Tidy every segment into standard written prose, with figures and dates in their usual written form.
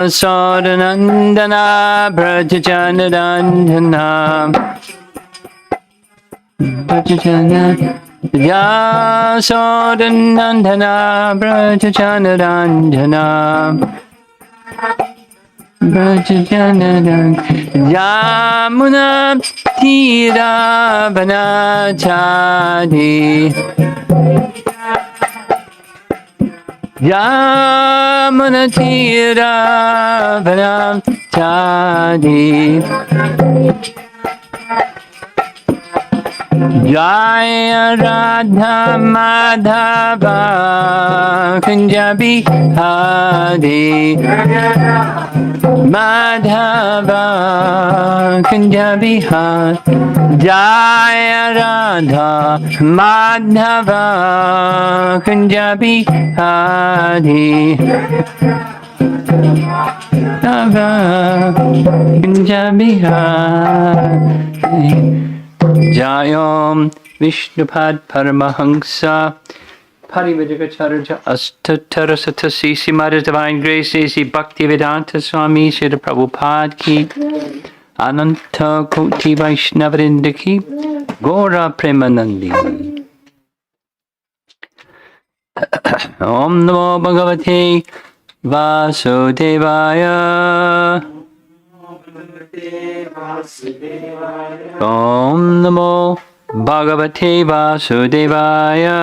Sodanandana Brajajanandana Sodanandana Brajajanandana Yamuna Tira Vanachadi Yamuna Tira Vanachadi Jaya Radha Madhava Kunjabi Hadi Madhava Kunjabi Hadi Jaya Radha Madhava Kunjabi Hadi Madhava Kunjabi Hadi Jayom Vishnupad Paramahansa Parivajagacharya Astatarasata Sisi Mother Divine Grace Sisi Bhaktivedanta Swami Srila Prabhupada Ki Ananta Koti Vaishnavrinda Ki Gora Premanandi Om Namo Bhagavate Vasudevaya Om Namo Bhagavate Vasudevaya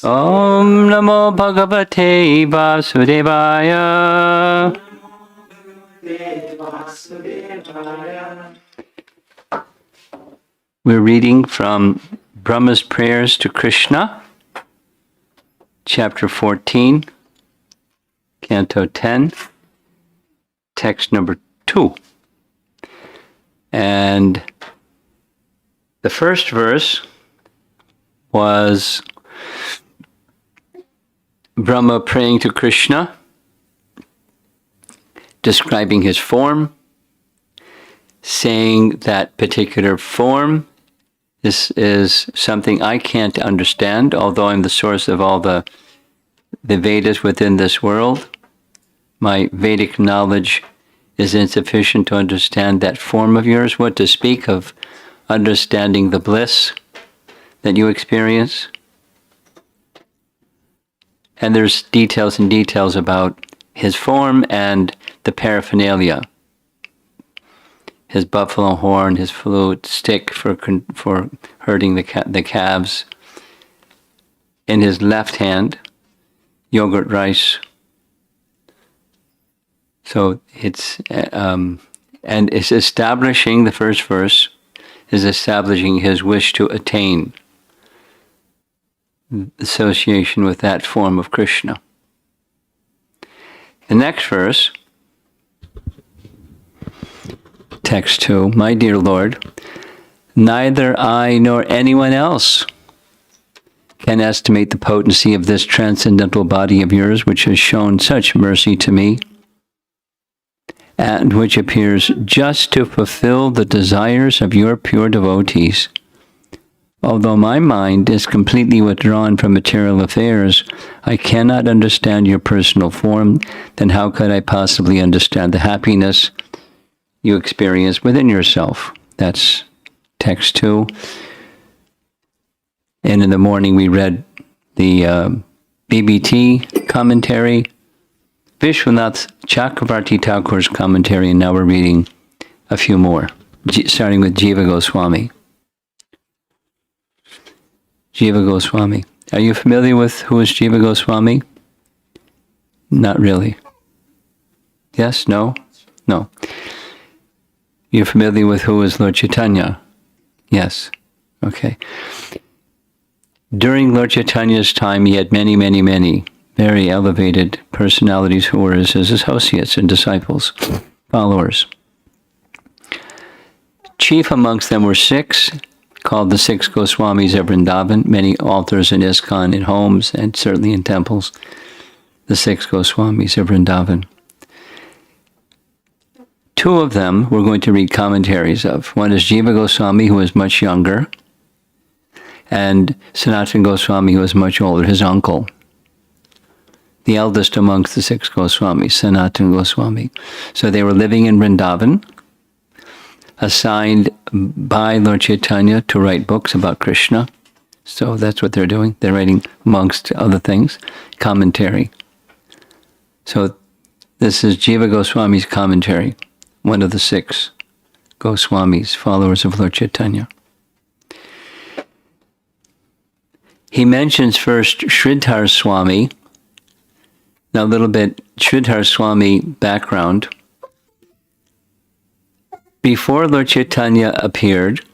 Om Namo Bhagavate Vasudevaya We're reading from Brahma's Prayers to Krishna, Chapter 14, Canto 10, Text number 2. And the first verse was Brahma praying to Krishna, describing his form, saying that particular form is something I can't understand, although I'm the source of all the Vedas within this world. My Vedic knowledge is insufficient to understand that form of yours. What to speak of understanding the bliss that you experience? And there's details and details about his form and the paraphernalia. His buffalo horn, his flute, stick for herding the calves. In his left hand, yogurt rice. So it's, and it's establishing, the first verse is establishing his wish to attain association with that form of Krishna. The next verse, text 2, my dear Lord, neither I nor anyone else can estimate the potency of this transcendental body of yours, which has shown such mercy to me, and which appears just to fulfill the desires of your pure devotees. Although my mind is completely withdrawn from material affairs, I cannot understand your personal form, then how could I possibly understand the happiness you experience within yourself? That's text 2. And in the morning we read the BBT commentary, Vishwanath Chakravarti Thakur's commentary, and now we're reading a few more, starting with Jiva Goswami. Jiva Goswami. Are you familiar with who is Jiva Goswami? Not really. Yes? No? No. You're familiar with who is Lord Chaitanya? Yes. Okay. During Lord Chaitanya's time, he had many, many, many very elevated personalities who were his associates and disciples, followers. Chief amongst them were 6, called the Six Goswamis of Vrindavan, many altars in ISKCON, in homes, and certainly in temples, the Six Goswamis of Vrindavan. 2 of them we're going to read commentaries of. One is Jiva Goswami, who is much younger, and Sanatana Goswami, who is much older, his uncle. the eldest amongst the six Goswamis, Sanatana Goswami. So they were living in Vrindavan, assigned by Lord Chaitanya to write books about Krishna. So that's what they're doing. They're writing, amongst other things, commentary. So this is Jiva Goswami's commentary, one of the six Goswamis, followers of Lord Chaitanya. He mentions first Sridhar Swami. Now a little bit Sridhar Swami background. Before Lord Chaitanya appeared,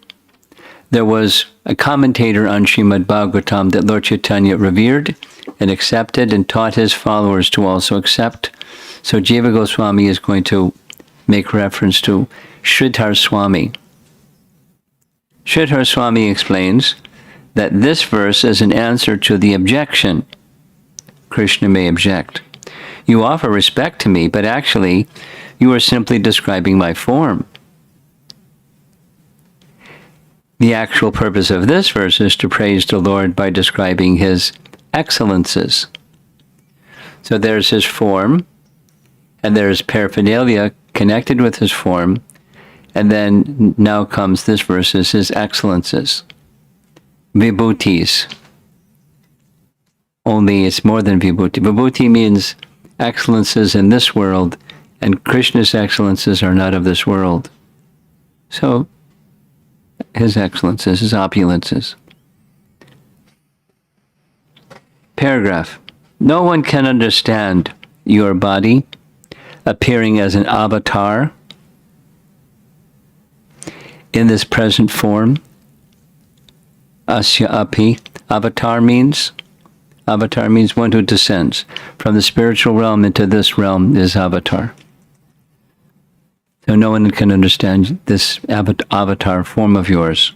there was a commentator on Srimad Bhagavatam that Lord Chaitanya revered and accepted and taught his followers to also accept. So Jiva Goswami is going to make reference to Sridhar Swami. Sridhar Swami explains that this verse is an answer to the objection. Krishna may object. You offer respect to me, but actually you are simply describing my form. The actual purpose of this verse is to praise the Lord by describing his excellences. So there's his form, and there's paraphernalia connected with his form, and then now comes this verse is his excellences. Vibhutis. Only it's more than vibhuti. Vibhuti means excellences in this world, and Krishna's excellences are not of this world. So his excellences, his opulences. Paragraph. No one can understand your body appearing as an avatar in this present form. Asya api. Avatar means one who descends from the spiritual realm into this realm is avatar. So no one can understand this avatar form of yours.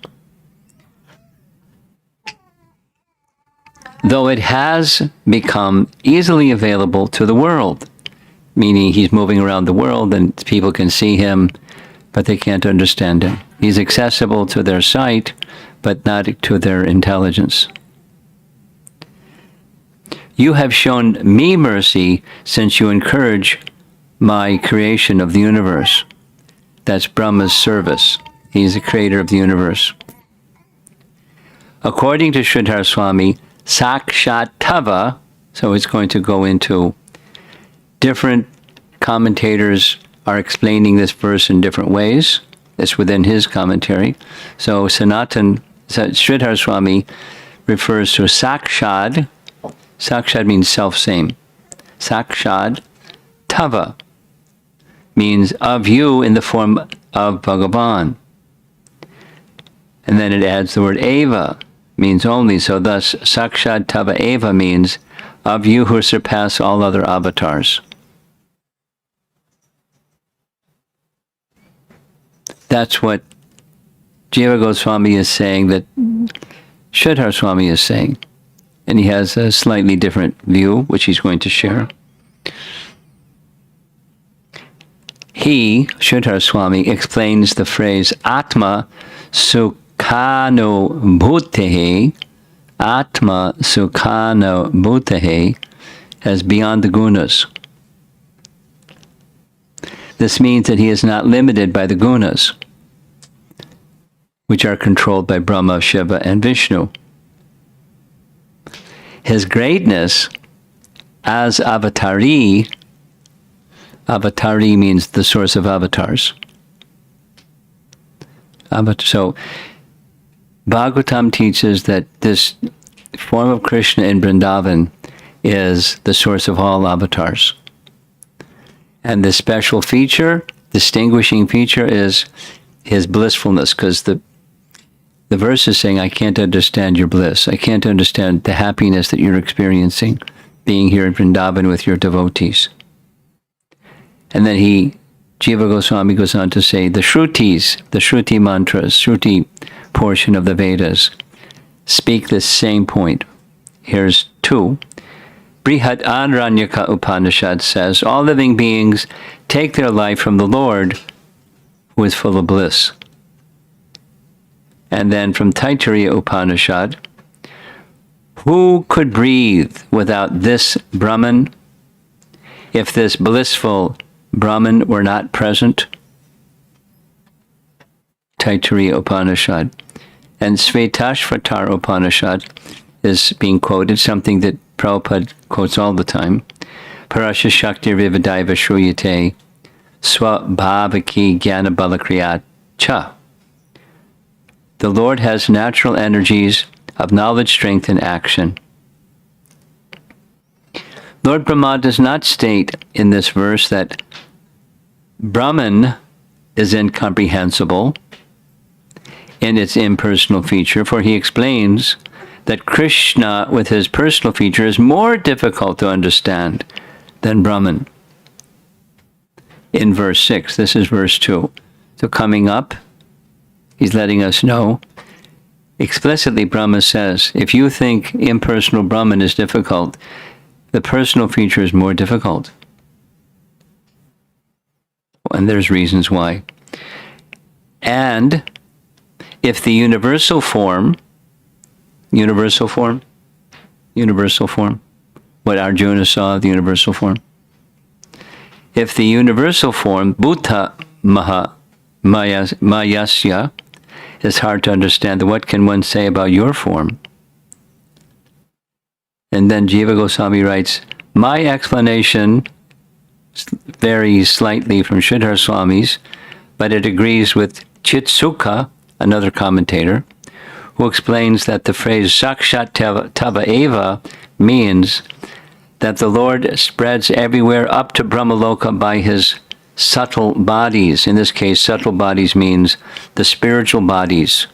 Though it has become easily available to the world, meaning he's moving around the world and people can see him, but they can't understand him. He's accessible to their sight, but not to their intelligence. You have shown me mercy since you encourage my creation of the universe. That's Brahma's service. He's the creator of the universe. According to Sridhar Swami, Sakshat Tava, so it's going to go into different commentators are explaining this verse in different ways. It's within his commentary. So Sridhar Swami refers to Sakshad. Sakshad means self-same. Sakshad Tava means of you in the form of Bhagavan. And then it adds the word Eva, means only. So thus, Sakshad Tava Eva means of you who surpass all other avatars. That's what Jiva Goswami is saying, that Sridhar Swami is saying. And he has a slightly different view, which he's going to share. He, Sridhar Swami, explains the phrase Atma Sukhano Bhutehe, Atma Sukhano Bhutehe, as beyond the gunas. This means that he is not limited by the gunas, which are controlled by Brahma, Shiva, and Vishnu. His greatness as avatari, avatari means the source of avatars. So Bhagavatam teaches that this form of Krishna in Vrindavan is the source of all avatars. And the special feature, distinguishing feature, is his blissfulness, because the verse is saying, I can't understand your bliss. I can't understand the happiness that you're experiencing being here in Vrindavan with your devotees. And then Jiva Goswami goes on to say, the Shrutis, the Shruti mantras, Shruti portion of the Vedas, speak this same point. Here's two. Brihad Aranyaka Upanishad says, all living beings take their life from the Lord, who is full of bliss. And then from Taittiriya Upanishad, who could breathe without this Brahman if this blissful Brahman were not present. Taittiriya Upanishad. And Svetashvatar Upanishad is being quoted, something that Prabhupada quotes all the time. Parasya Shakti Vivadaiva Shruyate Swabhavaki Jnana Balakriyat Cha. The Lord has natural energies of knowledge, strength, and action. Lord Brahma does not state in this verse that Brahman is incomprehensible in its impersonal feature, for he explains that Krishna, with his personal feature, is more difficult to understand than Brahman. In verse 6, this is verse 2. So coming up, he's letting us know, explicitly Brahma says, if you think impersonal Brahman is difficult, the personal feature is more difficult. And there's reasons why. And if the universal form, what Arjuna saw, the universal form. If the universal form, Bhuta Mayasya, is hard to understand, then what can one say about your form? And then Jiva Goswami writes, my explanation varies slightly from Sridhar Swami's, but it agrees with Chitsukha, another commentator, who explains that the phrase Sakshat Tava Eva means that the Lord spreads everywhere up to Brahmaloka by his subtle bodies. In this case, subtle bodies means the spiritual bodies,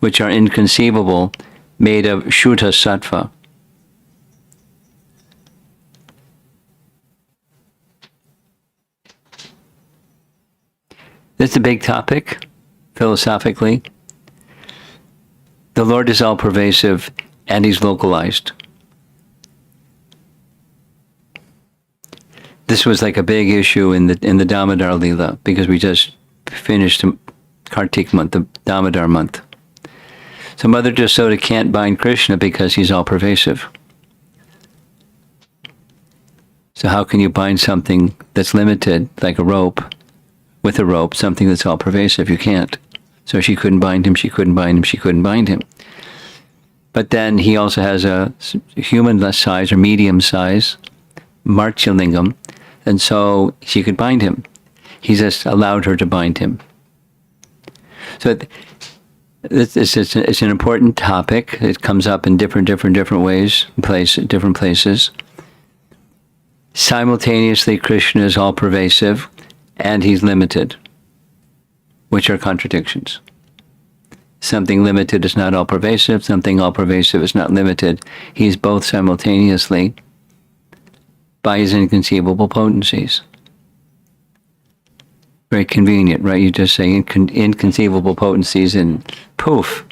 which are inconceivable, made of Shuddha Sattva. This is a big topic, philosophically. The Lord is all pervasive, and he's localized. This was like a big issue in the Damodar Leela, because we just finished Kartik month, the Damodar month. So Mother Jasoda can't bind Krishna because he's all pervasive. So how can you bind something that's limited, like a rope, with a rope, something that's all pervasive? You can't. So she couldn't bind him, she couldn't bind him, she couldn't bind him. But then he also has a human size or medium size, Martyalingam, and so she could bind him. He just allowed her to bind him. So it's an important topic. It comes up in different ways, different places. Simultaneously, Krishna is all pervasive, and he's limited, which are contradictions. Something limited is not all pervasive. Something all pervasive is not limited. He's both simultaneously by his inconceivable potencies. Very convenient, right? You just say inconceivable potencies and poof,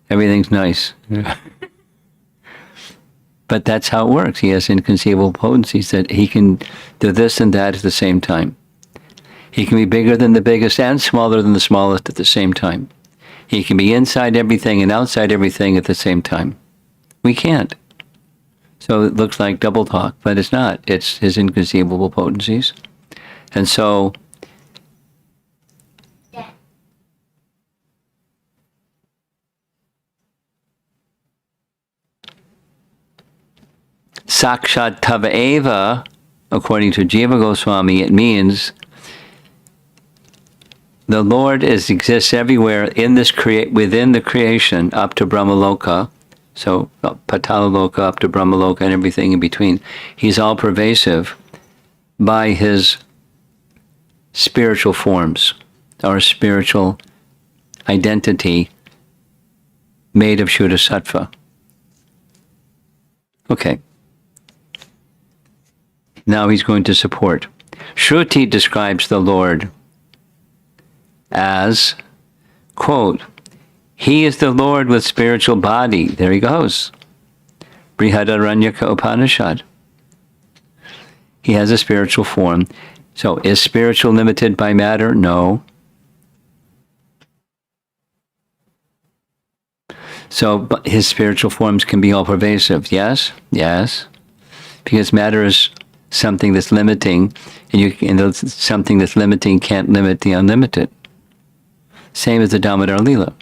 everything's nice. But that's how it works. He has inconceivable potencies that he can do this and that at the same time. He can be bigger than the biggest and smaller than the smallest at the same time. He can be inside everything and outside everything at the same time. We can't. So it looks like double talk, but it's not. It's his inconceivable potencies. And so Sakshat Tava Eva, according to Jiva Goswami, it means the Lord exists everywhere in this within the creation up to Brahmaloka, so Patalaloka up to Brahmaloka and everything in between. He's all pervasive by his spiritual forms, or spiritual identity made of Shuddha Sattva. Okay. Now he's going to support. Shruti describes the Lord as, quote, he is the Lord with spiritual body. There he goes. Brihadaranyaka Upanishad. He has a spiritual form. So is spiritual limited by matter? No. So his spiritual forms can be all pervasive. Yes? Yes. because matter is something that's limiting, and something that's limiting can't limit the unlimited. Same as the Damodar Lila.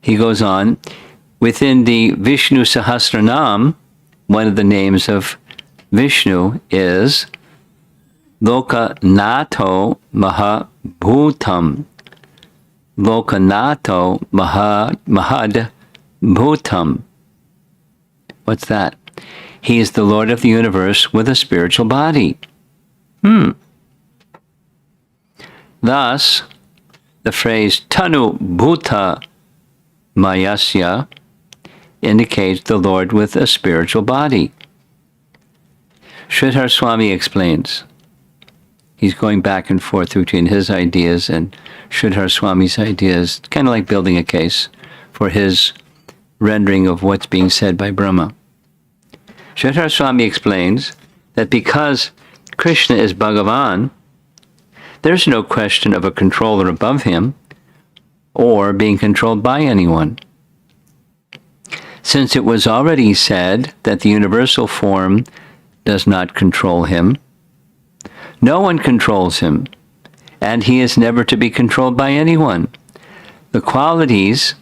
He goes on, within the Vishnu Sahasranam, one of the names of Vishnu is Lokanato Mahabhutam. Lokanato Mahad Bhutam. What's that? He is the Lord of the universe with a spiritual body. Thus, the phrase Tanu Bhuta Mayasya indicates the Lord with a spiritual body. Sridhar Swami explains. He's going back and forth between his ideas and Sridhar Swami's ideas, kind of like building a case for his rendering of what's being said by Brahma. Sridhar Swami explains that because Krishna is Bhagavan, there's no question of a controller above him or being controlled by anyone. Since it was already said that the universal form does not control him, no one controls him, and he is never to be controlled by anyone. The qualities,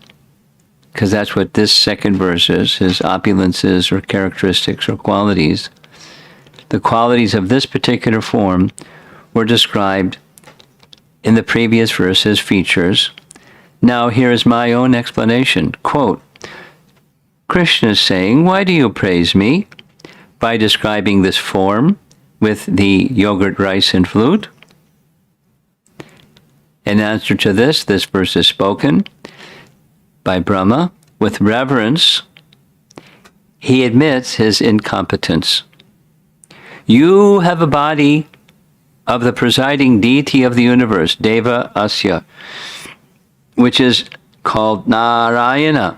because that's what this second verse is, his opulences or characteristics or qualities, the qualities of this particular form were described in the previous verse as features. Now here is my own explanation. Quote, Krishna is saying, why do you praise me? By describing this form with the yogurt, rice, and flute. In answer to this verse is spoken by Brahma. With reverence, he admits his incompetence. You have a body of the presiding deity of the universe, Deva Asya, which is called Narayana,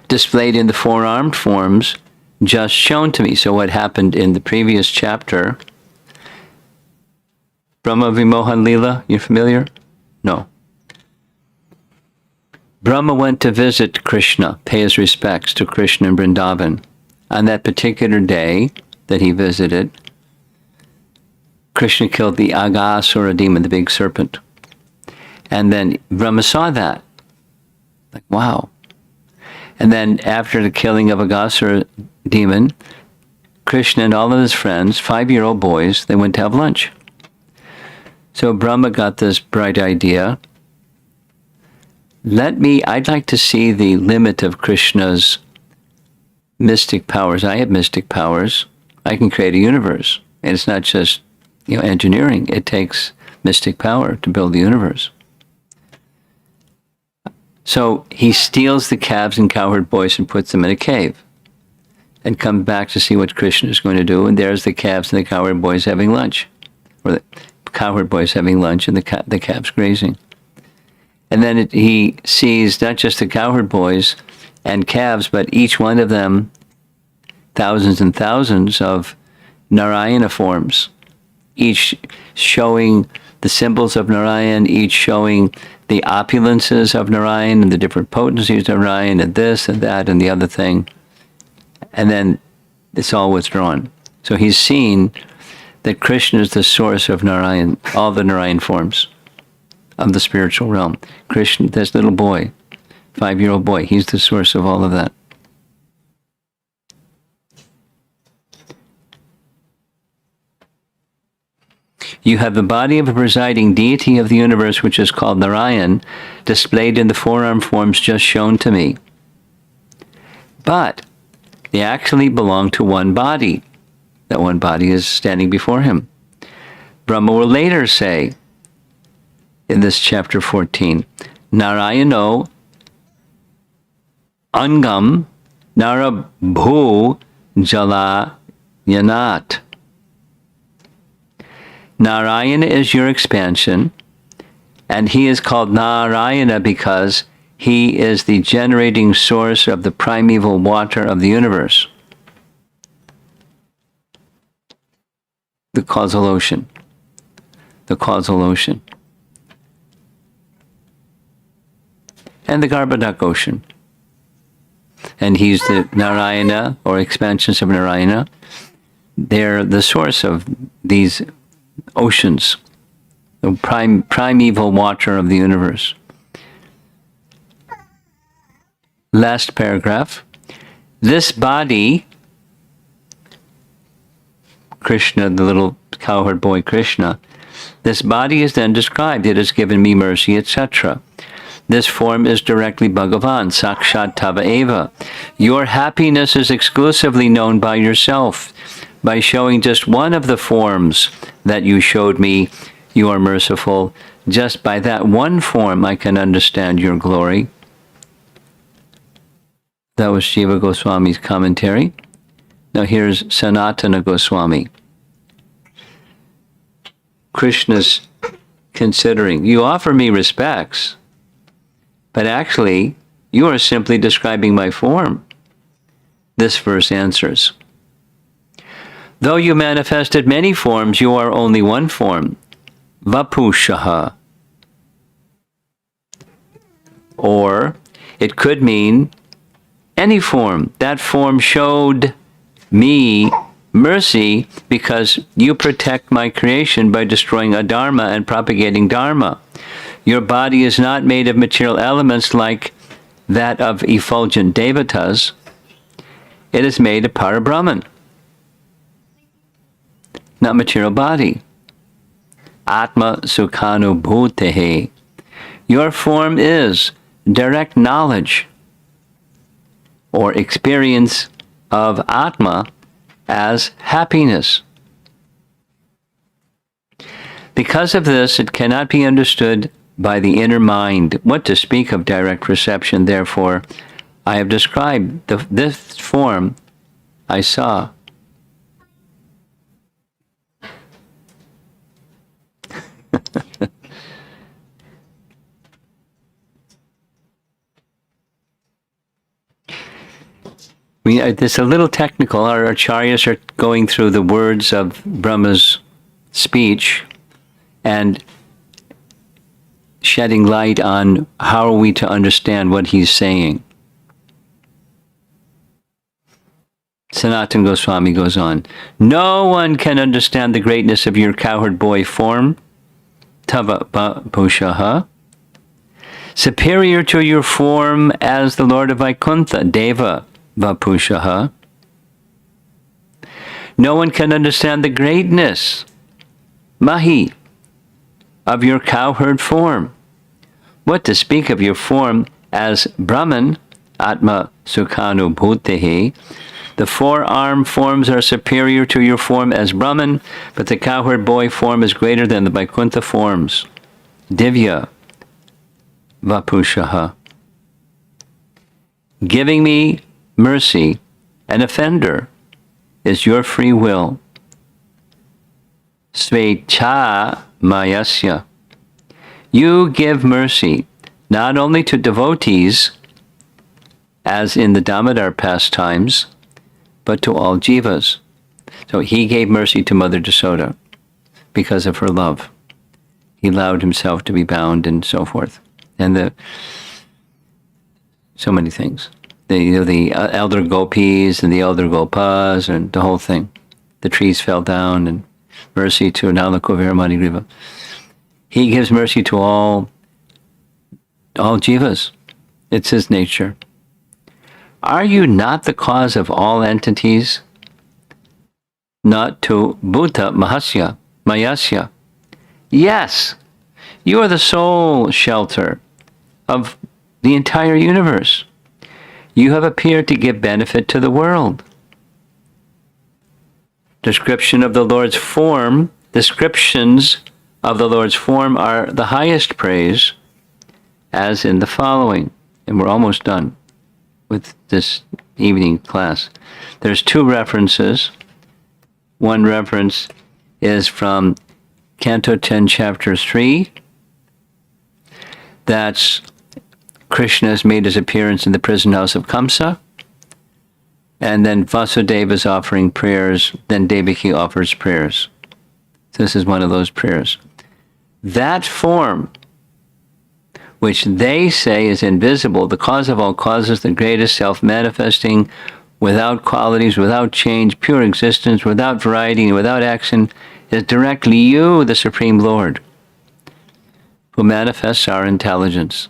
displayed in the four-armed forms just shown to me. So what happened in the previous chapter, Brahma Vimohan Lila, you familiar? No. Brahma went to visit Krishna, pay his respects to Krishna in Vrindavan. On that particular day that he visited, Krishna killed the Aghasura demon, the big serpent. And then Brahma saw that. Like, wow. And then after the killing of Aghasura demon, Krishna and all of his friends, 5-year-old boys, they went to have lunch. So Brahma got this bright idea. I'd like to see the limit of Krishna's mystic powers. I have mystic powers. I can create a universe. And it's not just, engineering. It takes mystic power to build the universe. So he steals the calves and cowherd boys and puts them in a cave and comes back to see what Krishna is going to do. And there's the calves and the cowherd boys having lunch, or the cowherd boys having lunch and the calves grazing. And then he sees not just the cowherd boys and calves, but each one of them, thousands and thousands of Narayana forms, each showing the symbols of Narayan, each showing the opulences of Narayan and the different potencies of Narayan and this and that and the other thing. And then it's all withdrawn. So he's seen that Krishna is the source of Narayan, all the Narayan forms of the spiritual realm. Krishna, this little boy, 5-year-old boy, he's the source of all of that. You have the body of a presiding deity of the universe, which is called Narayan, displayed in the four-arm forms just shown to me. But they actually belong to one body. That one body is standing before him. Brahma will later say, in this chapter 14, Narayano Angam Narabhu Jala Yanat. Narayana is your expansion, and he is called Narayana because he is the generating source of the primeval water of the universe, the causal ocean. The causal ocean. And the Garbhodak ocean. and he's the Narayana, or expansions of Narayana. They're the source of these oceans, the primeval water of the universe. Last paragraph. This body, Krishna, the little cowherd boy Krishna, this body is then described. It has given me mercy, etc. This form is directly Bhagavan, Sakshat Tava Eva. Your happiness is exclusively known by yourself. By showing just one of the forms that you showed me, you are merciful. Just by that one form, I can understand your glory. That was Jiva Goswami's commentary. Now here's Sanatana Goswami. Krishna's considering, you offer me respects, but actually, you are simply describing my form. This verse answers, though you manifested many forms, you are only one form, Vapushaha. Or it could mean any form. That form showed me mercy because you protect my creation by destroying adharma and propagating dharma. Your body is not made of material elements like that of effulgent devatas. It is made of Parabrahman, not material body. Atma Sukhanubhutehe. Your form is direct knowledge or experience of Atma as happiness. Because of this, it cannot be understood by the inner mind. What to speak of direct perception, therefore, I have described this form I saw. It's a little technical. Our acharyas are going through the words of Brahma's speech and shedding light on how are we to understand what he's saying. Sanatana Goswami goes on, no one can understand the greatness of your cowherd boy form, Tava Pushaha, superior to your form as the Lord of Vaikuntha, Deva Vapushaha. No one can understand the greatness, Mahi, of your cowherd form. What to speak of your form as Brahman, Atma Sukhanubhutehe. The four-arm forms are superior to your form as Brahman, but the cowherd boy form is greater than the Vaikuntha forms. Divya Vapushaha. Giving me mercy, an offender, is your free will. Svecha Mayasya. You give mercy not only to devotees, as in the Damodar pastimes, but to all jivas. So he gave mercy to Mother Yasoda because of her love. He allowed himself to be bound and so forth. And so many things. The elder gopis and the elder gopas and the whole thing. The trees fell down and mercy to Nalakovira Manigriva. He gives mercy to all jivas. It's his nature. Are you not the cause of all entities? Not to Bhuta Mayasya. Yes, you are the sole shelter of the entire universe. You have appeared to give benefit to the world. Descriptions of the Lord's form are the highest praise, as in the following. And we're almost done with this evening class. There's two references. One reference is from Canto 10, Chapter 3. That's Krishna has made his appearance in the prison house of Kamsa. And then Vasudeva is offering prayers. Then Devaki offers prayers. So this is one of those prayers. That form which they say is invisible, the cause of all causes, the greatest, self-manifesting, without qualities, without change, pure existence, without variety, and without action, is directly you, the Supreme Lord, who manifests our intelligence.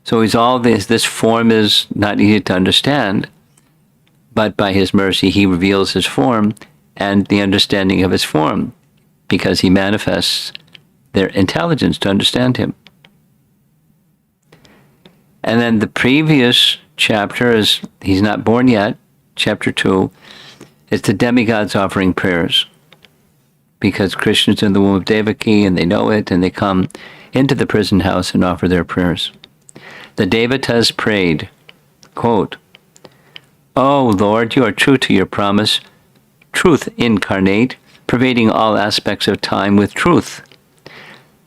So he's all this. This form is not easy to understand, but by his mercy, he reveals his form and the understanding of his form, because he manifests their intelligence to understand him. And then the previous chapter is, he's not born yet, chapter 2, it's the demigods offering prayers. Because Krishna's in the womb of Devaki and they know it, and they come into the prison house and offer their prayers. The Devatas prayed, quote, "O Lord, you are true to your promise, truth incarnate, pervading all aspects of time with truth.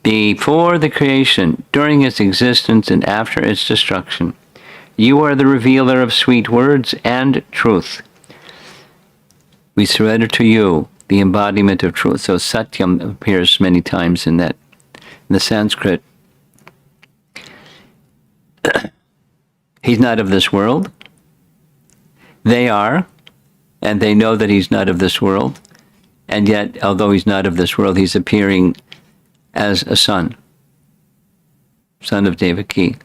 Before the creation, during its existence, and after its destruction, you are the revealer of sweet words and truth. We surrender to you, the embodiment of truth." So Satyam appears many times in that, in the Sanskrit. He's not of this world. They are, and they know that he's not of this world. And yet, although he's not of this world, he's appearing as a son of Devaki.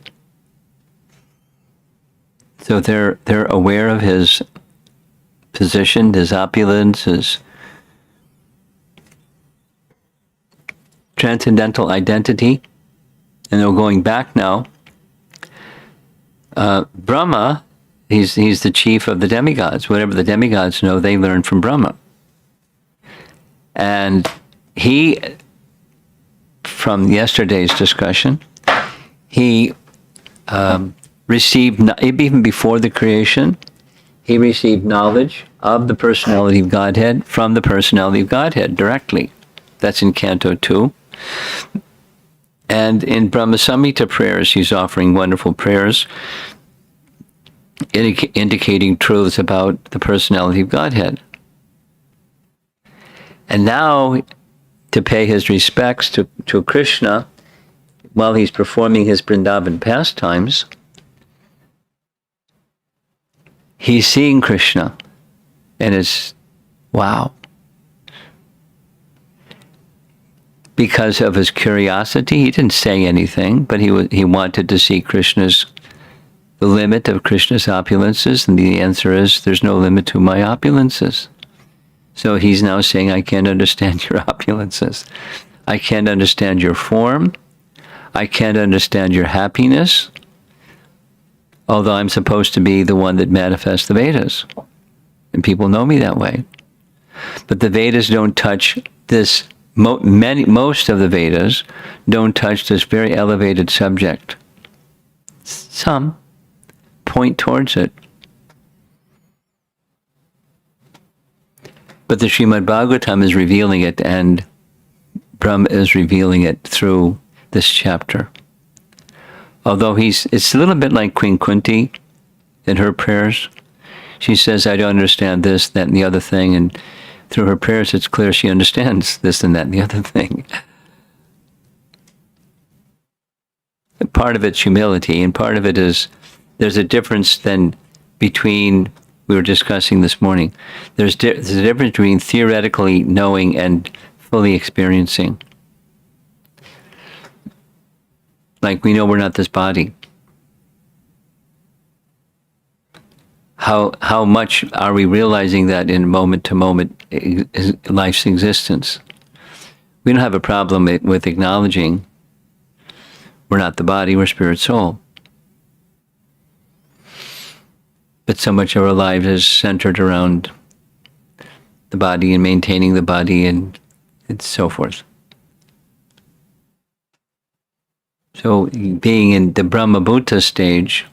So they're aware of his position, his opulence, his transcendental identity, and they're going back now. Brahma, he's the chief of the demigods. Whatever the demigods know, they learn from Brahma. And he, from yesterday's discussion, he received, even before the creation, he received knowledge of the personality of Godhead from the personality of Godhead directly. That's in Canto 2. And in Brahma Samhita prayers, he's offering wonderful prayers indicating truths about the personality of Godhead. And now, to pay his respects to Krishna, while he's performing his Vrindavan pastimes, he's seeing Krishna, and it's, wow. Because of his curiosity, he didn't say anything, but he wanted to see the limit of Krishna's opulences, and the answer is, there's no limit to my opulences. So he's now saying, I can't understand your opulences. I can't understand your form. I can't understand your happiness, although I'm supposed to be the one that manifests the Vedas. And people know me that way. But the Vedas don't touch this. Most of the Vedas don't touch this very elevated subject. Some point towards it. But the Srimad Bhagavatam is revealing it, and Brahma is revealing it through this chapter. Although it's a little bit like Queen Kunti in her prayers. She says, I don't understand this, that, and the other thing, and through her prayers, it's clear she understands this and that and the other thing. Part of it's humility, and part of it is there's a difference then between, we were discussing this morning, there's a difference between theoretically knowing and fully experiencing. Like, we know we're not this body. How much are we realizing that in moment-to-moment life's existence? We don't have a problem with acknowledging we're not the body, we're spirit soul. But so much of our life is centered around the body and maintaining the body and so forth. So being in the Brahma Bhuta stage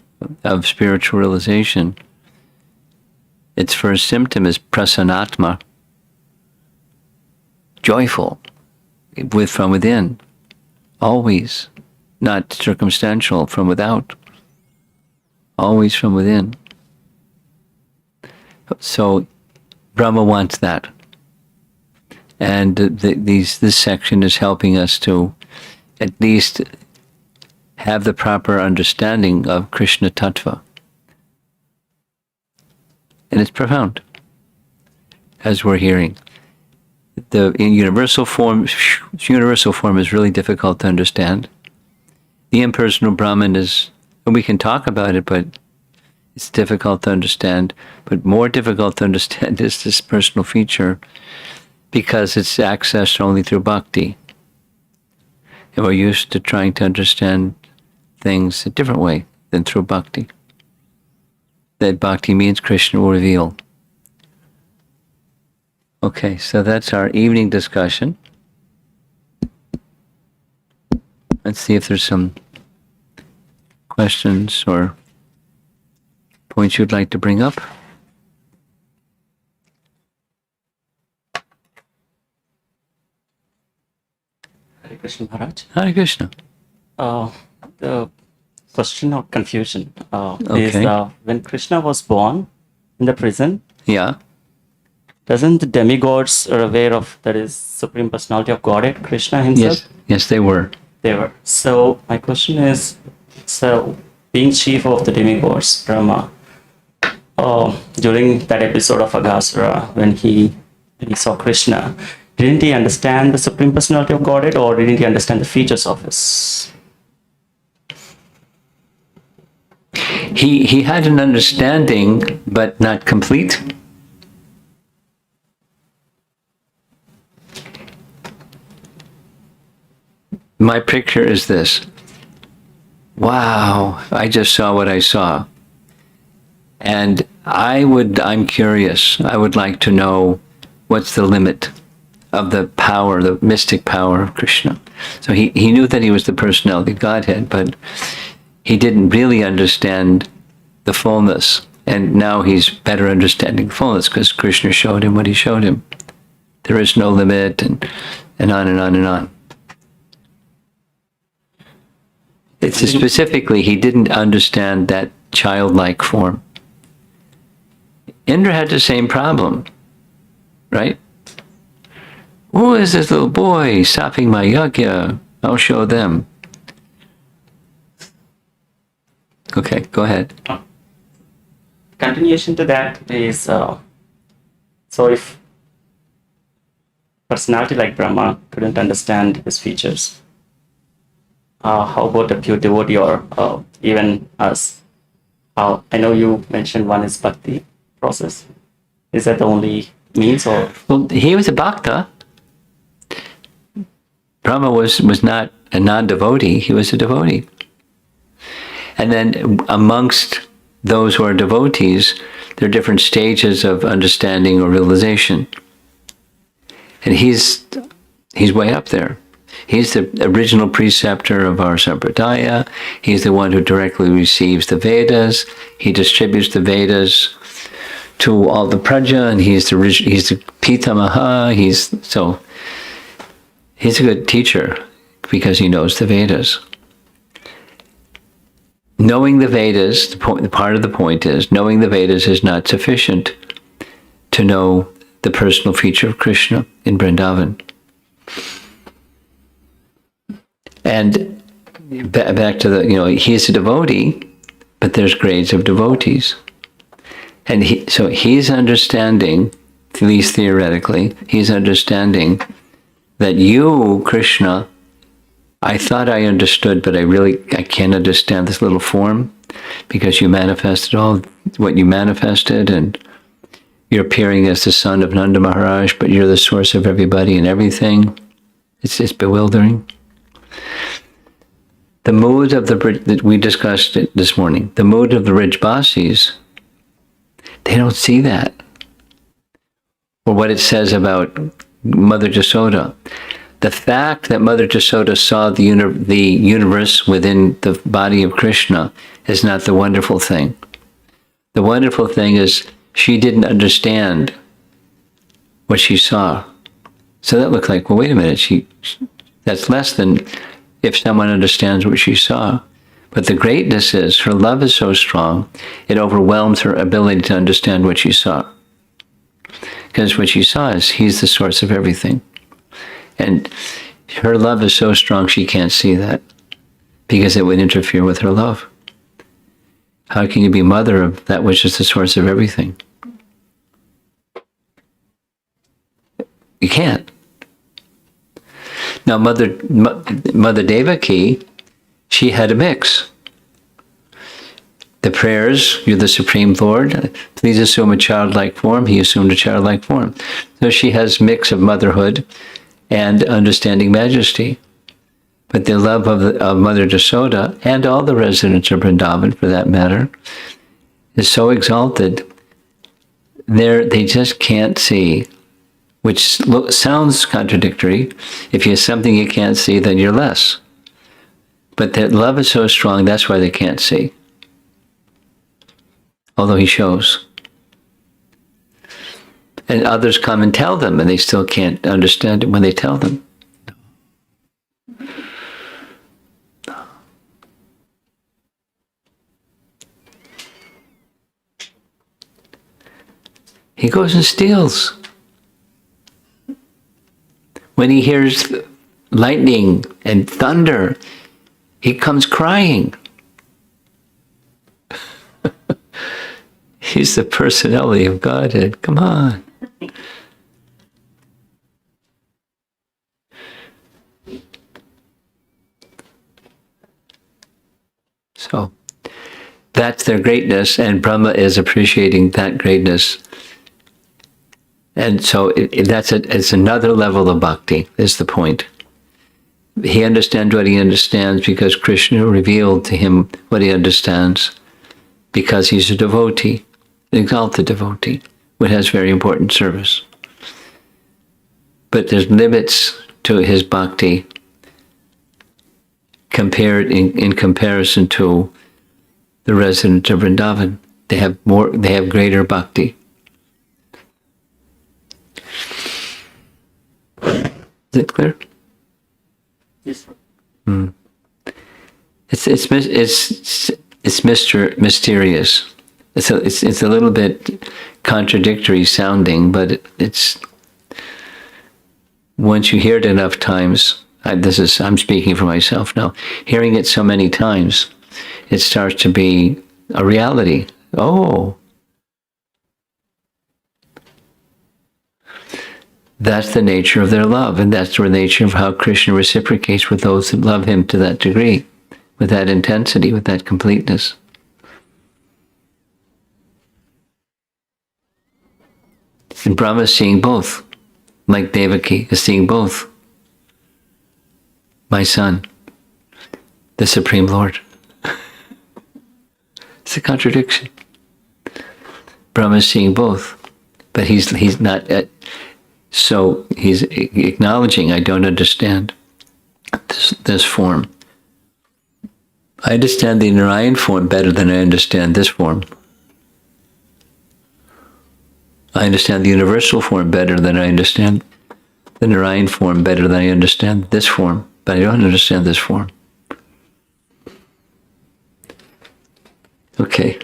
of spiritual realization, its first symptom is prasanatma, joyful, from within, always, not circumstantial, from without, always from within. So Brahma wants that. And this section is helping us to at least have the proper understanding of Krishna Tattva. And it's profound, as we're hearing. The universal form is really difficult to understand. The impersonal Brahman is, we can talk about it, but it's difficult to understand. But more difficult to understand is this personal feature, because it's accessed only through bhakti. And we're used to trying to understand things a different way than through bhakti. That bhakti means Krishna will reveal. Okay, so that's our evening discussion. Let's see if there's some questions or points you'd like to bring up. Hare Krishna Maharaj. Hare Krishna. The question of confusion Okay. is when Krishna was born in the prison, Yeah. doesn't the demigods are aware of that is Supreme Personality of Godhead, Krishna himself? Yes. Yes, they were. They were. So my question is, so being chief of the demigods, Brahma, during that episode of Aghasura, when he saw Krishna, didn't he understand the Supreme Personality of Godhead, or didn't he understand the features of his? He had an understanding, but not complete. My picture is this. Wow, I just saw what I saw. And I'm curious. I would like to know what's the limit of the power, the mystic power of Krishna. So he knew that he was the personality of Godhead, but he didn't really understand the fullness. And now he's better understanding fullness because Krishna showed him what he showed him. There is no limit, and on and on and on. It's specifically, he didn't understand that childlike form. Indra had the same problem, right? Who is this little boy stopping my yajna? I'll show them. Okay, go ahead. Continuation to that is, so if personality like Brahma couldn't understand his features, how about a pure devotee or even us? I know you mentioned one is bhakti process. Is that the only means, or? Well, he was a bhakta. Brahma was not a non-devotee, he was a devotee. And then amongst those who are devotees, there are different stages of understanding or realization. And he's way up there. He's the original preceptor of our Sampradaya. He's the one who directly receives the Vedas. He distributes the Vedas to all the praja, and he's the Pitamaha. He's a good teacher because he knows the Vedas. Knowing the Vedas, part of the point is, knowing the Vedas is not sufficient to know the personal feature of Krishna in Vrindavan. And back to he's a devotee, but there's grades of devotees. And he's understanding, at least theoretically, he's understanding that you, Krishna, I thought I understood, but I can't understand this little form because you manifested all what you manifested, and you're appearing as the son of Nanda Maharaj, but you're the source of everybody and everything. It's bewildering. The mood of that we discussed it this morning, the mood of the Rajbasis, they don't see that. Or what it says about Mother Jasoda. The fact that Mother Jasoda saw the universe within the body of Krishna is not the wonderful thing. The wonderful thing is she didn't understand what she saw. So that looked like, well, wait a minute, that's less than if someone understands what she saw. But the greatness is, her love is so strong, it overwhelms her ability to understand what she saw. Because what she saw is, he's the source of everything. And Her love is so strong she can't see that because it would interfere with her love. How can you be mother of that which is the source of everything? You can't. Now, Mother Devaki, she had a mix. The prayers, you're the Supreme Lord, please assume a childlike form. He assumed a childlike form. So she has mix of motherhood and understanding majesty. But the love of Mother Yasoda, and all the residents of Vrindavan for that matter, is so exalted, they just can't see, which sounds contradictory. If you have something you can't see, then you're less. But that love is so strong, that's why they can't see. Although he shows. And others come and tell them, and they still can't understand it when they tell them. He goes and steals. When he hears lightning and thunder, he comes crying. He's the personality of Godhead. Come on. So that's their greatness, and Brahma is appreciating that greatness. And so it's another level of bhakti, is the point. He understands what he understands because Krishna revealed to him what he understands, because he's a devotee, an exalted devotee, which has very important service. But there's limits to his bhakti compared in comparison to the residents of Vrindavan. They have greater bhakti. Is it clear? Yes. It's mysterious. It's a little bit contradictory sounding, but it's once you hear it enough times. I'm speaking for myself now. Hearing it so many times, it starts to be a reality. Oh. That's the nature of their love, and that's the nature of how Krishna reciprocates with those that love him to that degree, with that intensity, with that completeness. And Brahma is seeing both, like Devaki is seeing both. My son, the Supreme Lord. It's a contradiction. Brahma is seeing both, but he's not at. So he's acknowledging, I don't understand this form. I understand the Narayan form better than I understand this form. I understand the universal form better than I understand the Narayan form, better than I understand this form, but I don't understand this form. Okay.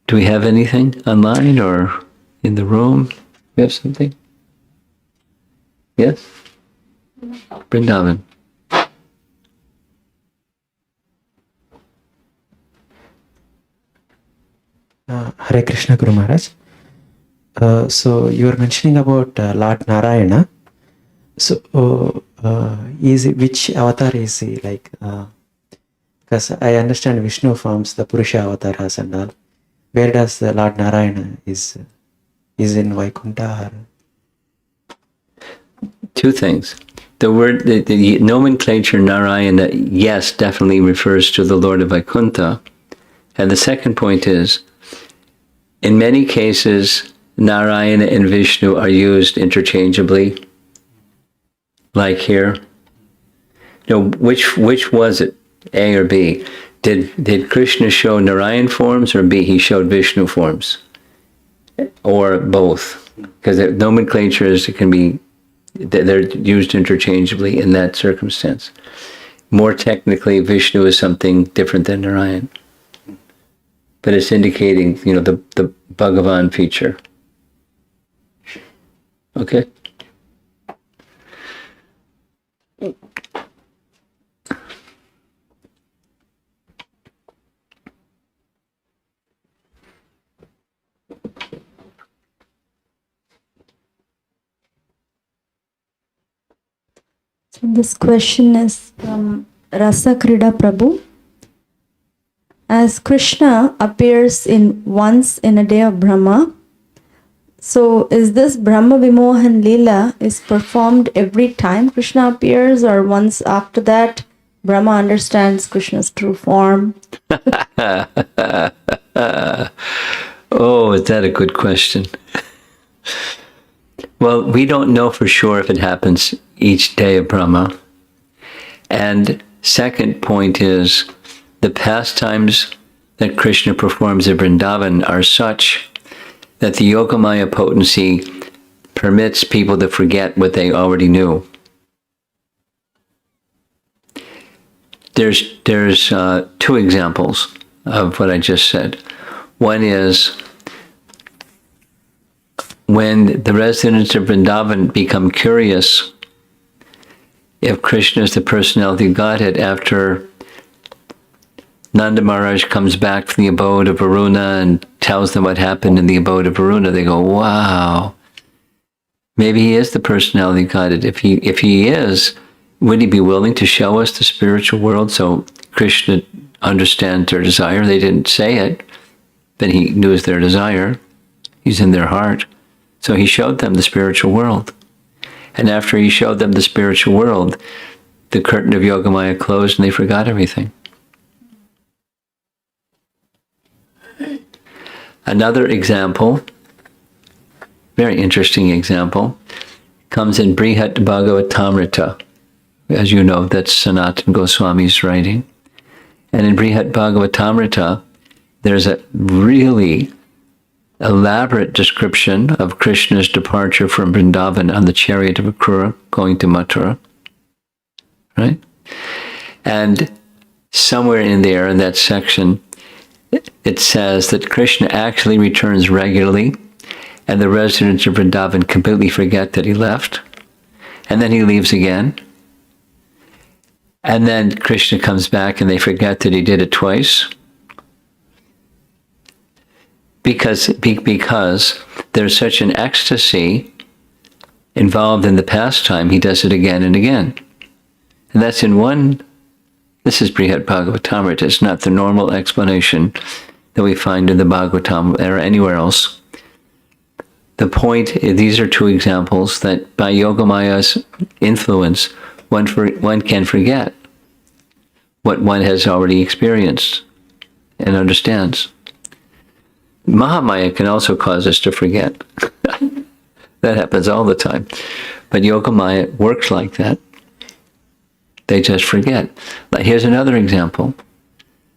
Do we have anything online or in the room? We have something? Yes? Vrindavan. Hare Krishna Guru Maharaj. So you were mentioning about Lord Narayana. So which avatar is he? Like, because I understand Vishnu forms the Purusha avatars and all. Where does the Lord Narayana is in Vaikuntha? Or? Two things. The word, the nomenclature Narayana, yes, definitely refers to the Lord of Vaikuntha. And the second point is, in many cases, Narayana and Vishnu are used interchangeably, like here. No, which was it, A or B? Did Krishna show Narayan forms, or B, he showed Vishnu forms? Or both? Because the nomenclatures can be, they're used interchangeably in that circumstance. More technically, Vishnu is something different than Narayan. But it's indicating, the Bhagavan feature. Okay? This question is from Rasa Krida Prabhu. As Krishna appears in once in a day of Brahma, so is this Brahma Vimohan Leela is performed every time Krishna appears, or once after that Brahma understands Krishna's true form? Oh, is that a good question? Well, we don't know for sure if it happens each day of Brahma. And second point is, the pastimes that Krishna performs at Vrindavan are such that the Yogamaya potency permits people to forget what they already knew. There's two examples of what I just said. One is when the residents of Vrindavan become curious if Krishna is the personality of Godhead after Nanda Maharaj comes back from the abode of Varuna and tells them what happened in the abode of Varuna, they go, wow, maybe he is the personality of Godhead. If he is, would he be willing to show us the spiritual world so Krishna understands their desire? They didn't say it, but he knew their desire. He's in their heart. So he showed them the spiritual world. And after he showed them the spiritual world, the curtain of Yogamaya closed and they forgot everything. Another example, very interesting example, comes in Brihat Bhagavatamrita. As you know, that's Sanatana Goswami's writing. And in Brihat Bhagavatamrita, there's a really elaborate description of Krishna's departure from Vrindavan on the chariot of Akrura going to Mathura. Right? And somewhere in there, in that section, it says that Krishna actually returns regularly, and the residents of Vrindavan completely forget that he left. And then he leaves again. And then Krishna comes back and they forget that he did it twice. Because there's such an ecstasy involved in the pastime, he does it again and again. And that's in one, this is Brihat Bhagavatamrita. It's not the normal explanation that we find in the Bhagavatam or anywhere else. The point, these are two examples that by Yogamaya's influence, one can forget what one has already experienced and understands. Mahamaya can also cause us to forget. That happens all the time. But Yogamaya works like that. They just forget. Here's another example.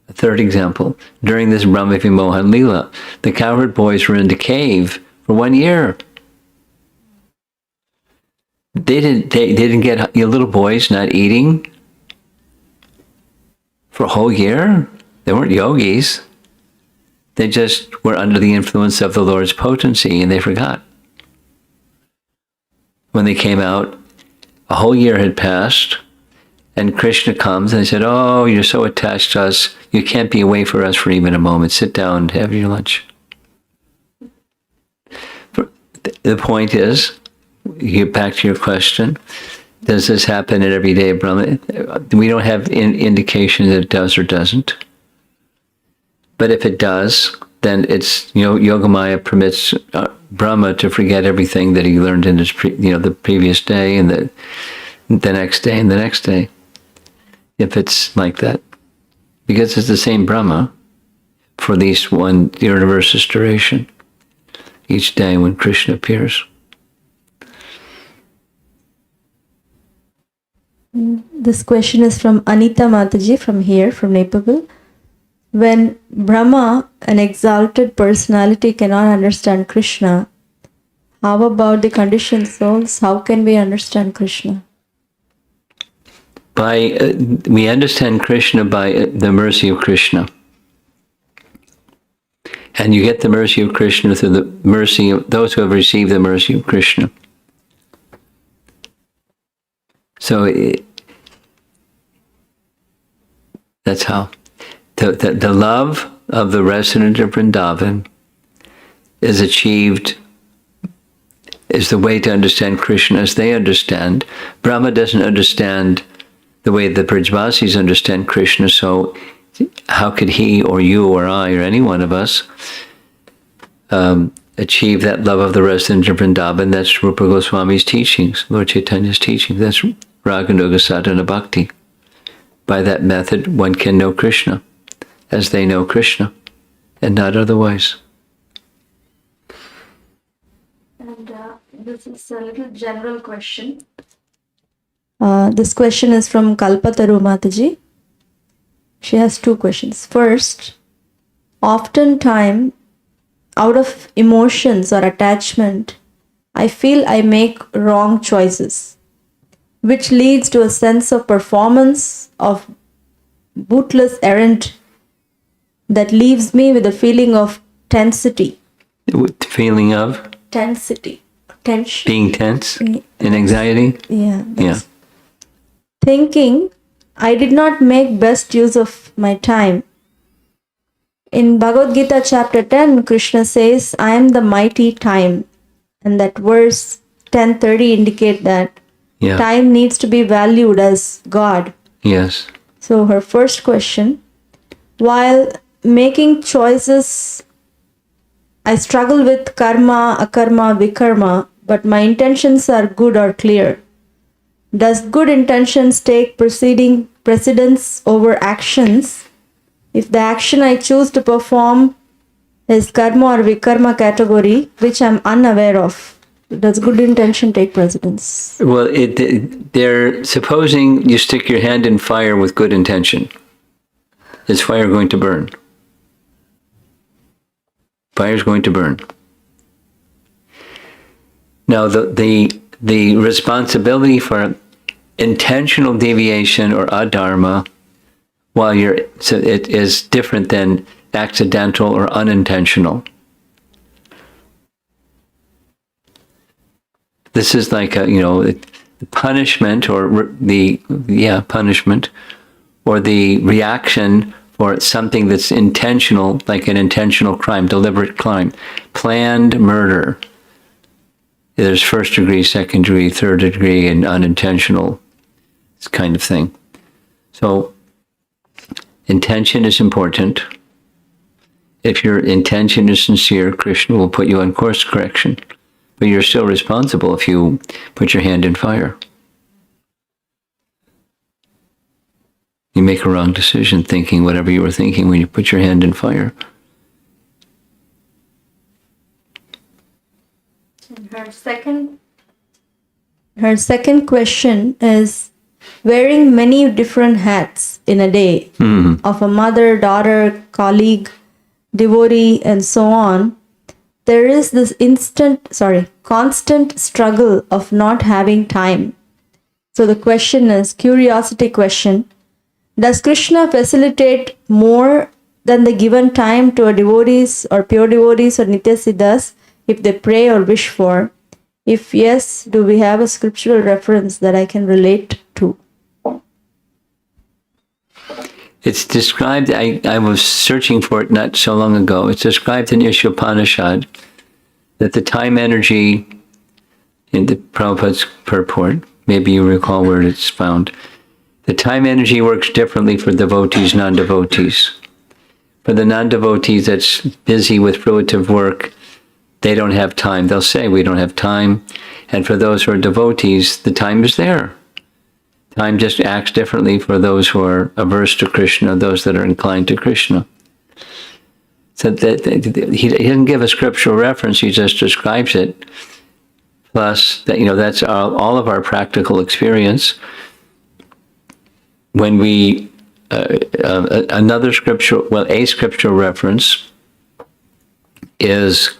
A third example. During this Brahma Vimohan Leela, the cowherd boys were in the cave for 1 year. They didn't get your little boys not eating for a whole year. They weren't yogis. They just were under the influence of the Lord's potency and they forgot. When they came out, a whole year had passed, and Krishna comes and they said, oh, you're so attached to us, you can't be away from us for even a moment. Sit down and have your lunch. The point is, you get back to your question, does this happen at every day of Brahma? We don't have indication that it does or doesn't. But if it does, then it's, Yogamaya permits Brahma to forget everything that he learned in his, the previous day and the next day and the next day. If it's like that, because it's the same Brahma for these one universe's duration, each day when Krishna appears. This question is from Anita Mataji from Naperville. When Brahma, an exalted personality, cannot understand Krishna, how about the conditioned souls? How can we understand Krishna? We understand Krishna by the mercy of Krishna. And you get the mercy of Krishna through the mercy of those who have received the mercy of Krishna. So that's how. The love of the resident of Vrindavan is achieved is the way to understand Krishna as they understand. Brahma doesn't understand the way the Brajvasis understand Krishna, so how could he or you or I or any one of us achieve that love of the resident of Vrindavan? That's Rupa Goswami's teachings, Lord Chaitanya's teachings. That's Raganuga Sadhana Bhakti. By that method, one can know Krishna as they know Krishna, and not otherwise. And this is a little general question. This question is from Kalpataru Mataji. She has two questions. First, oftentimes, out of emotions or attachment, I feel I make wrong choices, which leads to a sense of performance of bootless errand that leaves me with a feeling of tensity. With feeling of Tensity. Tension. being tense and anxiety. Yeah. Yeah. Thinking I did not make best use of my time. In Bhagavad Gita chapter 10, Krishna says, I am the mighty time. And that verse 10:30 indicate that Yeah. time needs to be valued as God. Yes. So her first question, while making choices, I struggle with karma, akarma, vikarma, but my intentions are good or clear. Does good intentions take precedence over actions if the action I choose to perform is karma or vikarma category, which I'm unaware of? Does good intention take precedence? Well, they're supposing you stick your hand in fire with good intention. Is fire going to burn? Fire is going to burn. Now, the responsibility for intentional deviation or adharma, it is different than accidental or unintentional. This is like the punishment or punishment or the reaction for something that's intentional, like an intentional crime, deliberate crime, planned murder. There's first degree, second degree, third degree, and unintentional kind of thing. So intention is important. If your intention is sincere, Krishna will put you on course correction. But you're still responsible if you put your hand in fire. You make a wrong decision thinking whatever you were thinking when you put your hand in fire. And her second question is, wearing many different hats in a day of a mother, daughter, colleague, devotee, and so on, there is this constant struggle of not having time. So the question is, curiosity question, does Krishna facilitate more than the given time to a devotees or pure devotees or Nitya Siddhas if they pray or wish for? If yes, do we have a scriptural reference that I can relate to? It's described, I was searching for it not so long ago. It's described in Ishopanishad that the time energy in the Prabhupada's purport, maybe you recall where it's found, the time energy works differently for devotees, non-devotees. For the non-devotees that's busy with fruitive work, they don't have time. They'll say, we don't have time. And for those who are devotees, the time is there. Time just acts differently for those who are averse to Krishna, those that are inclined to Krishna. So he doesn't give a scriptural reference, he just describes it. Plus, that's all of our practical experience. When we, a scriptural reference is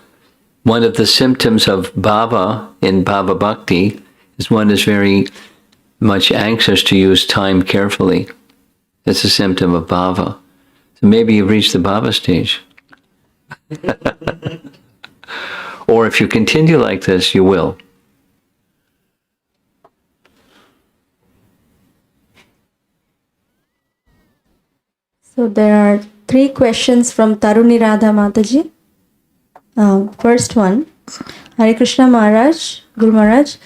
one of the symptoms of bhava in bhava bhakti is one is very much anxious to use time carefully. It's a symptom of bhava. So maybe you've reached the bhava stage. Or if you continue like this, you will. So there are 3 questions from Taruni Radha Mataji. First one, Hare Krishna Maharaj, Guru Maharaj,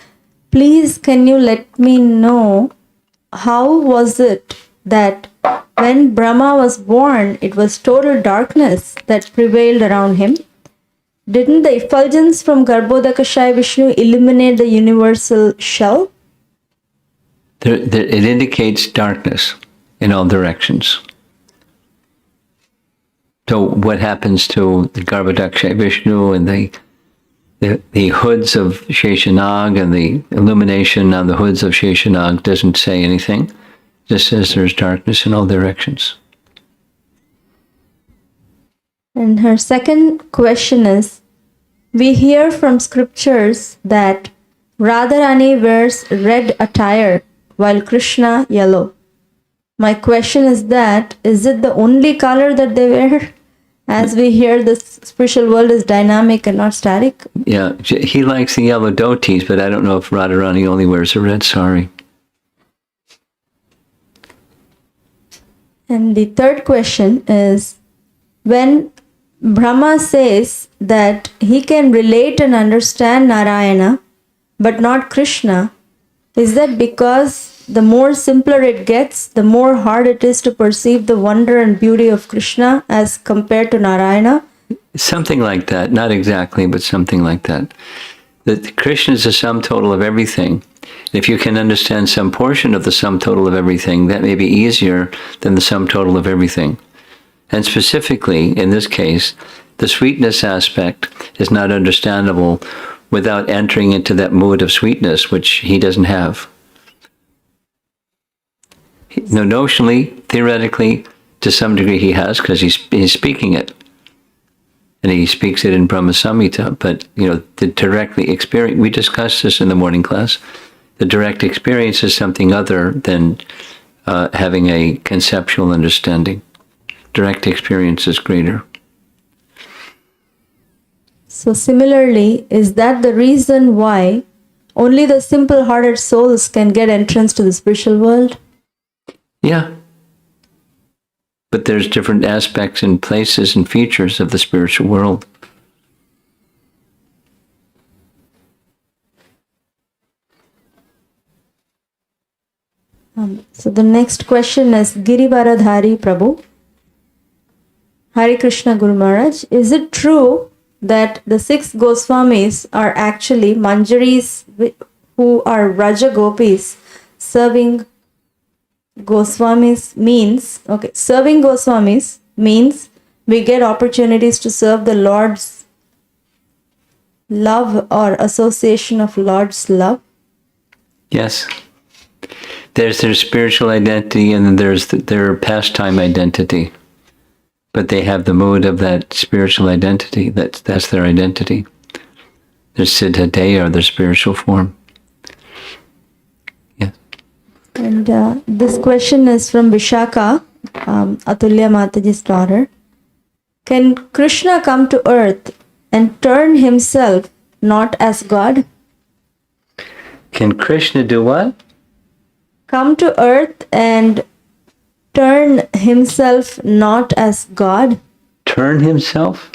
please can you let me know how was it that when Brahma was born, it was total darkness that prevailed around him? Didn't the effulgence from Garbhodakashaya Vishnu illuminate the universal shell? It indicates darkness in all directions. So what happens to the Garbhodakashaya Vishnu and the hoods of Sheshanag and the illumination on the hoods of Sheshanag doesn't say anything. Just says there's darkness in all directions. And her second question is, we hear from scriptures that Radharani wears red attire while Krishna yellow. My question is it the only color that they wear? As we hear, the spiritual world is dynamic and not static. Yeah, he likes the yellow dhotis, but I don't know if Radharani only wears a red sari. And the third question is, when Brahma says that he can relate and understand Narayana, but not Krishna, is that because the more simpler it gets, the more hard it is to perceive the wonder and beauty of Krishna as compared to Narayana? Something like that. Not exactly, but something like that. That Krishna is the sum total of everything. If you can understand some portion of the sum total of everything, that may be easier than the sum total of everything. And specifically, in this case, the sweetness aspect is not understandable without entering into that mood of sweetness, which he doesn't have. No, notionally, theoretically, to some degree he has, because he's speaking it. And he speaks it in Brahma Samhita, but, the directly experience, we discussed this in the morning class, the direct experience is something other than having a conceptual understanding. Direct experience is greater. So similarly, is that the reason why only the simple-hearted souls can get entrance to the spiritual world? Yeah. But there's different aspects and places and features of the spiritual world. So the next question is Girivaradhari Prabhu. Hare Krishna Guru Maharaj, is it true that the six Goswamis are actually Manjaris who are Raja Gopis? Serving Goswamis means we get opportunities to serve the Lord's love or association of Lord's love? Yes. There's their spiritual identity and then there's their pastime identity. But they have the mood of that spiritual identity. That's their identity. Their Siddha or their spiritual form. Yes. And this question is from Vishaka, Atulya Mataji's daughter. Can Krishna come to earth and turn himself not as God? Can Krishna do what? Come to earth and turn himself not as God? Turn himself?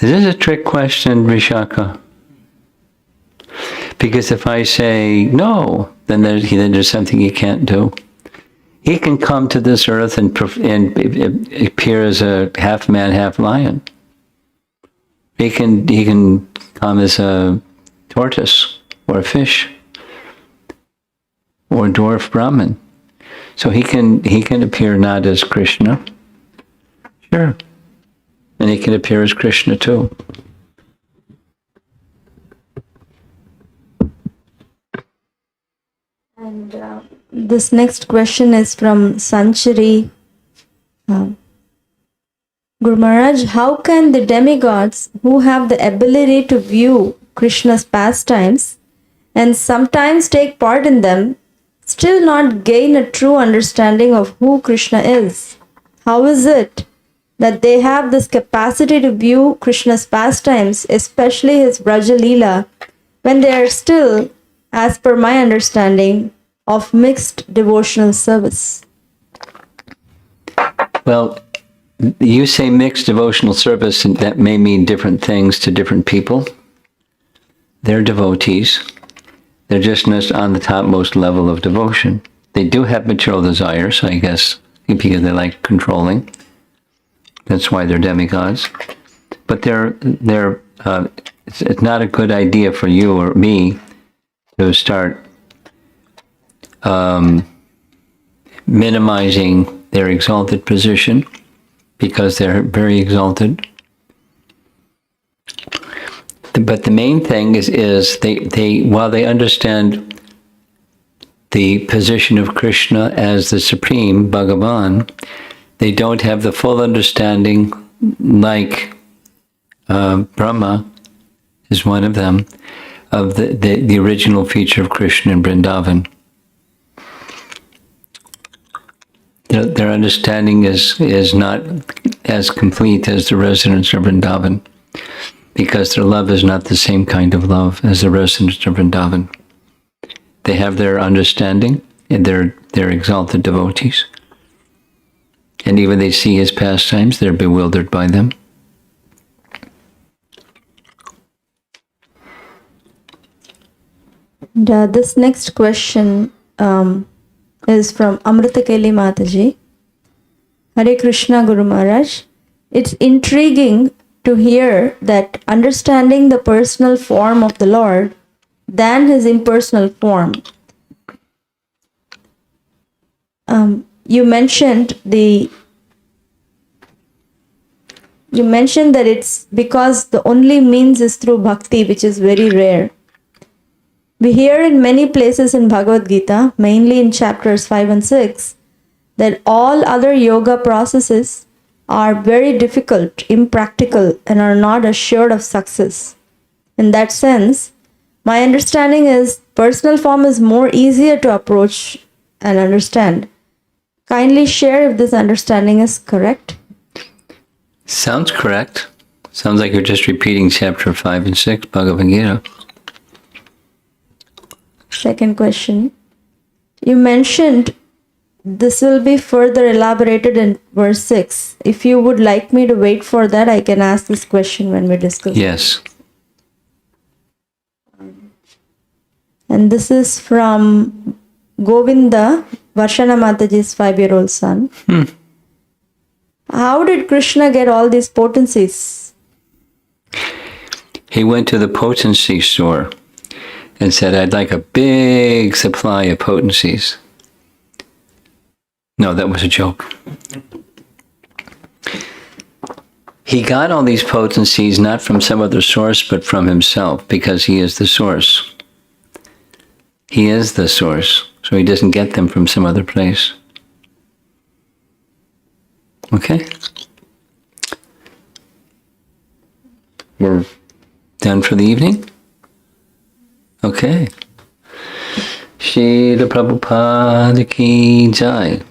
Is this a trick question, Vishaka? Because if I say no, then there's something he can't do. He can come to this earth and appear as a half man, half lion. He can come as a tortoise or a fish or dwarf Brahman. So he can appear not as Krishna. Sure. And he can appear as Krishna too. And this next question is from Sanchari. Guru Maharaj, how can the demigods who have the ability to view Krishna's pastimes and sometimes take part in them still not gain a true understanding of who Krishna is? How is it that they have this capacity to view Krishna's pastimes, especially his Braja Leela, when they are still, as per my understanding, of mixed devotional service? Well, You say mixed devotional service, and that may mean different things to different people. They're devotees. They're just not on the topmost level of devotion. They do have material desires, I guess, because they like controlling. That's why they're demigods. But it's not a good idea for you or me to start minimizing their exalted position, because they're very exalted. But the main thing is they while they understand the position of Krishna as the Supreme Bhagavan, they don't have the full understanding, like Brahma is one of them, of the original feature of Krishna in Vrindavan. Their understanding is not as complete as the residents of Vrindavan, because their love is not the same kind of love as the residents of Vrindavan. They have their understanding, and they're exalted devotees. And even they see his pastimes, they're bewildered by them. And, this next question is from Amritakeli Mataji. Hare Krishna Guru Maharaj. It's intriguing to hear that understanding the personal form of the Lord than his impersonal form. You mentioned that it's because the only means is through bhakti, which is very rare. We hear in many places in Bhagavad Gita, mainly in chapters 5 and 6, that all other yoga processes are very difficult, impractical, and are not assured of success. In that sense, my understanding is personal form is more easier to approach and understand. Kindly share if this understanding is correct. Sounds correct. Sounds like you're just repeating chapter 5 and 6, Bhagavad Gita. Second question. You mentioned this will be further elaborated in verse 6. If you would like me to wait for that, I can ask this question when we discuss. Yes. And this is from Govinda, Varshana Mataji's 5-year-old son. How did Krishna get all these potencies? He went to the potency store and said, I'd like a big supply of potencies. No, that was a joke. He got all these potencies not from some other source, but from himself, because he is the source. He is the source, so he doesn't get them from some other place. Okay? We're done for the evening? Okay. Srila Prabhupada ki jai.